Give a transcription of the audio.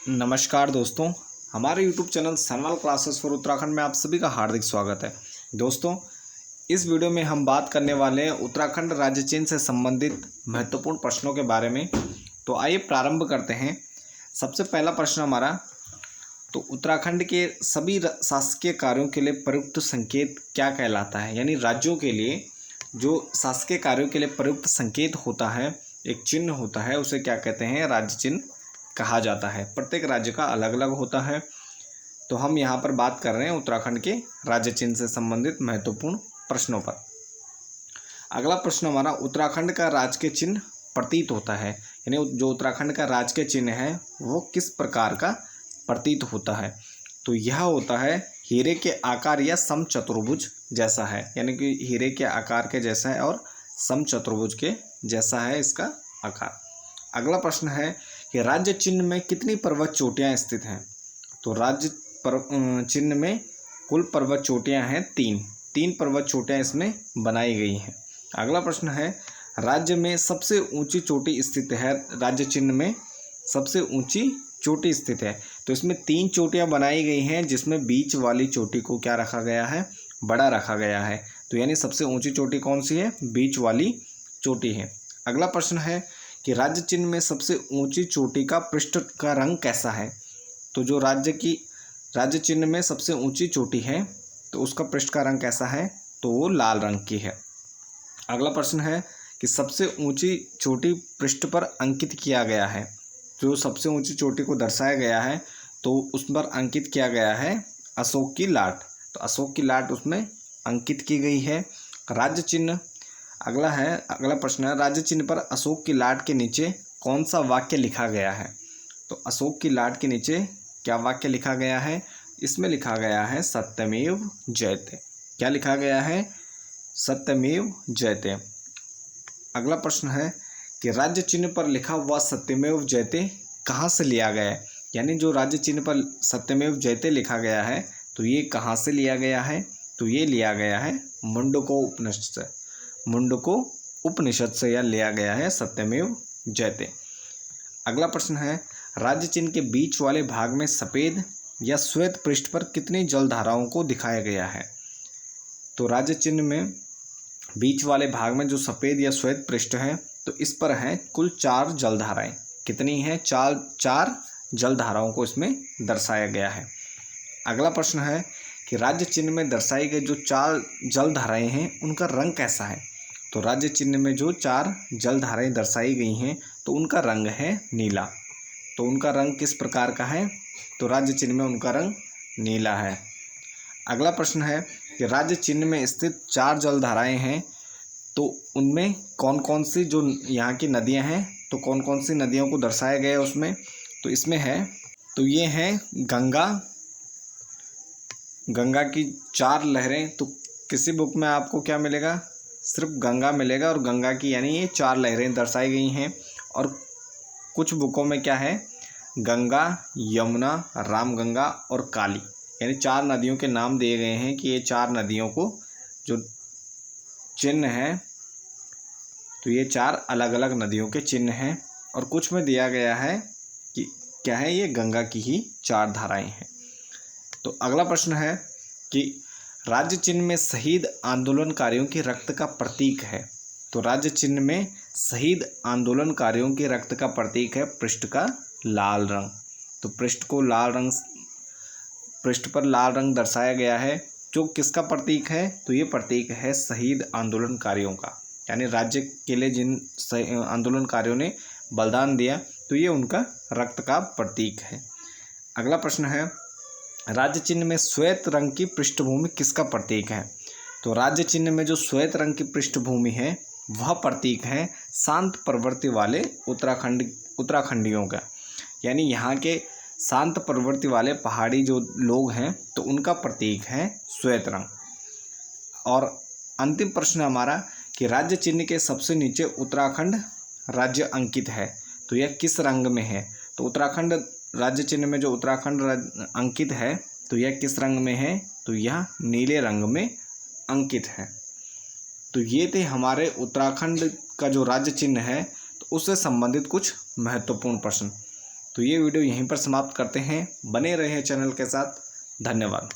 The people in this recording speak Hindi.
नमस्कार दोस्तों, हमारे YouTube channel Sanwal classes for Uttarakhand में आप सभी का हार्दिक स्वागत है। दोस्तों, इस वीडियो में हम बात करने वाले हैं उत्तराखंड राज्य चिन्ह से संबंधित महत्वपूर्ण प्रश्नों के बारे में। तो आइए प्रारंभ करते हैं। सबसे पहला प्रश्न हमारा, तो उत्तराखंड के सभी शासकीय कार्यों के लिए प्रयुक्त संकेत क्या कहलाता है? यानी राज्यों के लिए जो शासकीय कार्यों के लिए प्रयुक्त संकेत होता है, एक चिन्ह होता है, उसे क्या कहते हैं? राज्य चिन्ह कहा जाता है। प्रत्येक राज्य का अलग अलग होता है। तो हम यहाँ पर बात कर रहे हैं उत्तराखंड के राज्य चिन्ह से संबंधित महत्वपूर्ण प्रश्नों पर। अगला प्रश्न हमारा, उत्तराखंड का राजकीय चिन्ह प्रतीत होता है, यानी जो उत्तराखंड का राजकीय चिन्ह है वो किस प्रकार का प्रतीत होता है? तो यह होता है हीरे के आकार या समचतुर्भुज जैसा है, यानी कि हीरे के आकार के जैसा है और समचतुर्भुज के जैसा है इसका आकार। अगला प्रश्न है कि राज्य चिन्ह में कितनी पर्वत चोटियां स्थित हैं? तो राज्य चिन्ह में कुल पर्वत चोटियां हैं तीन पर्वत चोटियां इसमें बनाई गई हैं। अगला प्रश्न है, राज्य में सबसे ऊंची चोटी स्थित है, राज्य चिन्ह में सबसे ऊंची चोटी स्थित है। तो इसमें 3 चोटियां बनाई गई हैं, जिसमें बीच वाली चोटी को क्या रखा गया है? बड़ा रखा गया है। तो यानी सबसे ऊंची चोटी कौन सी है? बीच वाली चोटी है। अगला प्रश्न है कि राज्य चिन्ह में सबसे ऊंची चोटी का पृष्ठ का रंग कैसा है? तो जो राज्य चिन्ह में सबसे ऊंची चोटी है तो उसका पृष्ठ का रंग कैसा है? तो वो लाल रंग की है। अगला प्रश्न है कि सबसे ऊंची चोटी पृष्ठ पर अंकित किया गया है। जो सबसे ऊंची चोटी को दर्शाया गया है तो उस पर अंकित किया गया है अशोक की लाट। तो अशोक की लाट उसमें अंकित की गई है। राज्य चिन्ह अगला प्रश्न है, राज्य चिन्ह पर अशोक की लाट के नीचे कौन सा वाक्य लिखा गया है? तो अशोक की लाट के नीचे क्या वाक्य लिखा गया है? इसमें लिखा गया है सत्यमेव जयते। क्या लिखा गया है? सत्यमेव जयते। अगला प्रश्न है कि राज्य चिन्ह पर लिखा हुआ सत्यमेव जयते कहाँ से लिया गया है? यानी जो राज्य चिन्ह पर सत्यमेव जयते लिखा गया है तो ये कहाँ से लिया गया है? तो ये लिया गया है मुंडको उपनिषद से यह लिया गया है सत्यमेव जयते। अगला प्रश्न है, राज्य चिन्ह के बीच वाले भाग में सफ़ेद या श्वेत पृष्ठ पर कितनी जलधाराओं को दिखाया गया है? तो राज्य चिन्ह में बीच वाले भाग में जो सफ़ेद या श्वेत पृष्ठ है तो इस पर हैं कुल 4 जलधाराएं। कितनी हैं? 4 जलधाराओं को इसमें दर्शाया गया है। अगला प्रश्न है कि राज्य चिन्ह में दर्शाई गई जो 4 जलधाराएं हैं उनका रंग कैसा है? तो राज्य चिन्ह में जो 4 जलधाराएं दर्शाई गई हैं तो उनका रंग है नीला। तो उनका रंग किस प्रकार का है? तो राज्य चिन्ह में उनका रंग नीला है। अगला प्रश्न है कि राज्य चिन्ह में स्थित 4 जलधाराएं हैं तो उनमें कौन कौन सी जो यहाँ की नदियाँ हैं तो कौन कौन सी नदियों को दर्शाया गया है उसमें? तो इसमें है, तो ये हैं गंगा की 4 लहरें। तो किसी बुक में आपको क्या मिलेगा? सिर्फ गंगा मिलेगा और गंगा की यानी ये 4 लहरें दर्शाई गई हैं। और कुछ बुकों में क्या है? गंगा, यमुना, रामगंगा और काली, यानी 4 नदियों के नाम दिए गए हैं कि ये 4 नदियों को जो चिन्ह है तो ये 4 अलग अलग नदियों के चिन्ह हैं। और कुछ में दिया गया है कि क्या है? ये गंगा की ही 4 धाराएं हैं। तो अगला प्रश्न है कि राज्य चिन्ह में शहीद आंदोलनकारियों के रक्त का प्रतीक है। तो राज्य चिन्ह में शहीद आंदोलनकारियों के रक्त का प्रतीक है पृष्ठ का लाल रंग। तो पृष्ठ पर लाल रंग दर्शाया गया है। जो किसका प्रतीक है? तो ये प्रतीक है शहीद आंदोलनकारियों का, यानी राज्य के लिए जिन आंदोलनकारियों ने बलिदान दिया तो ये उनका रक्त का प्रतीक है। अगला प्रश्न है, राज्य चिन्ह में श्वेत रंग की पृष्ठभूमि किसका प्रतीक है? तो राज्य चिन्ह में जो श्वेत रंग की पृष्ठभूमि है वह प्रतीक है शांत प्रवृत्ति वाले उत्तराखंडियों का, यानी यहाँ के शांत प्रवृत्ति वाले पहाड़ी जो लोग हैं तो उनका प्रतीक है श्वेत रंग। और अंतिम प्रश्न हमारा कि राज्य चिन्ह के सबसे नीचे उत्तराखंड राज्य अंकित है तो यह किस रंग में है? तो उत्तराखंड राज्य चिन्ह में जो उत्तराखंड अंकित है तो यह किस रंग में है? तो यह नीले रंग में अंकित है। तो ये थे हमारे उत्तराखंड का जो राज्य चिन्ह है तो उससे संबंधित कुछ महत्वपूर्ण प्रश्न। तो ये वीडियो यहीं पर समाप्त करते हैं। बने रहे चैनल के साथ। धन्यवाद।